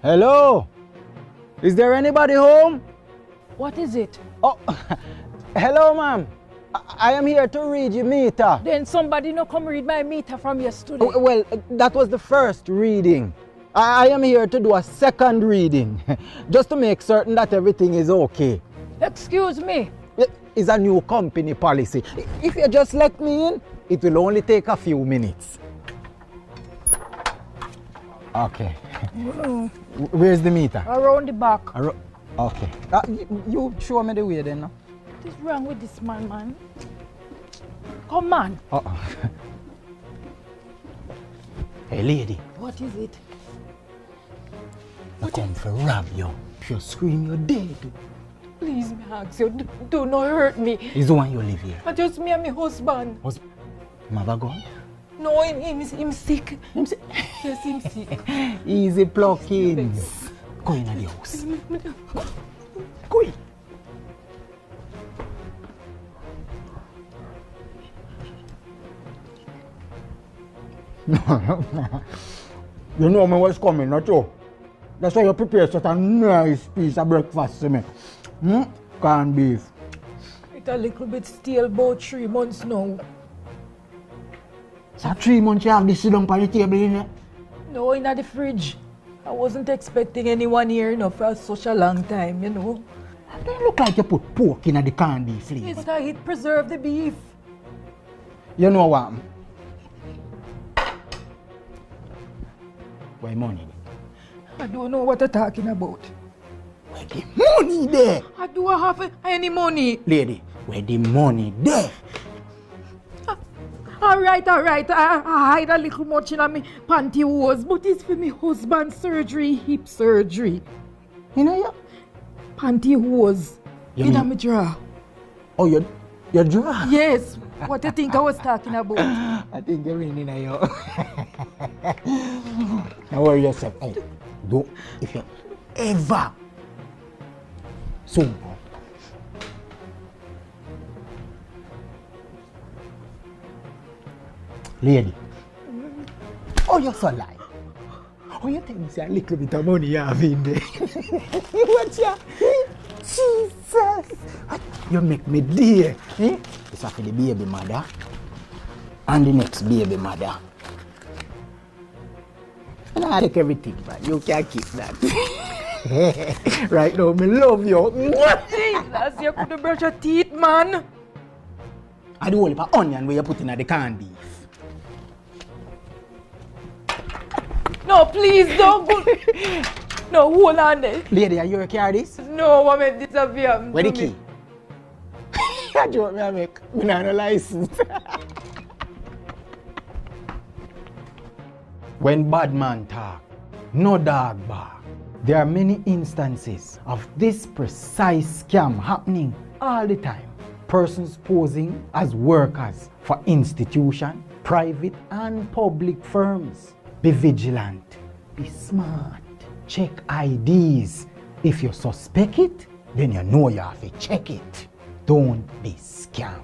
Hello? Is there anybody home? What is it? Oh, hello, ma'am. I am here to read your meter. Then somebody no come read my meter from yesterday. Oh, well, that was the first reading. I am here to do a second reading, just to make certain that everything is okay. Excuse me. It's a new company policy. If you just let me in, it will only take a few minutes. Okay. Where's the meter? Around the back. Okay. You show me the way then. No? What is wrong with this man? Come on. Hey, lady. What is it? I come for rob you. If you scream, you're dead. Please, me ask you, do not hurt me. Is the one you live here? Just me and my husband. Mother gone? No, him sick. Him sick? Yes, him sick. Easy pluckings. Go in the house. Go in. You know me what's coming, not you? That's why you prepare such a nice piece of breakfast for me. Canned beef. It's a little bit stale, about 3 months now. So 3 months you have this sit down on the table, innit? No, in the fridge. I wasn't expecting anyone here for such a long time, you know. It don't look like you put pork in the canned beef flavor. Yes, but I preserve the beef. You know what? Why money? I don't know what you're talking about. Where the money there? I don't have any money. Lady, where the money there? All right. I hide a little much in my pantyhose, but it's for my husband's surgery, hip surgery. You know ya? Pantyhose. In my drawer. Oh, your drawer? Yes. What do you think I was talking about? I think you're in you. Now worry yourself. Hey, don't, if you ever soon. Lady. Oh, you're so lying. Oh, you think it's a little bit of money you have in there? What ya? Jesus! You make me dear. It's for the baby mother and the next baby mother. And I take everything, but you can't keep that. Right now, me love you. What? Jesus, you couldn't brush your teeth, man. I do only for onion where you put in the canned beef. No, please don't go. No, hold on there. Lady, are you carry this? No, I meant disappear. Where the key? I joke me, I make. Me not no license. When bad man talk, no dog bark. There are many instances of this precise scam happening all the time. Persons posing as workers for institution, private and public firms. Be vigilant, be smart, check IDs. If you suspect it, then you know you have to check it. Don't be scammed.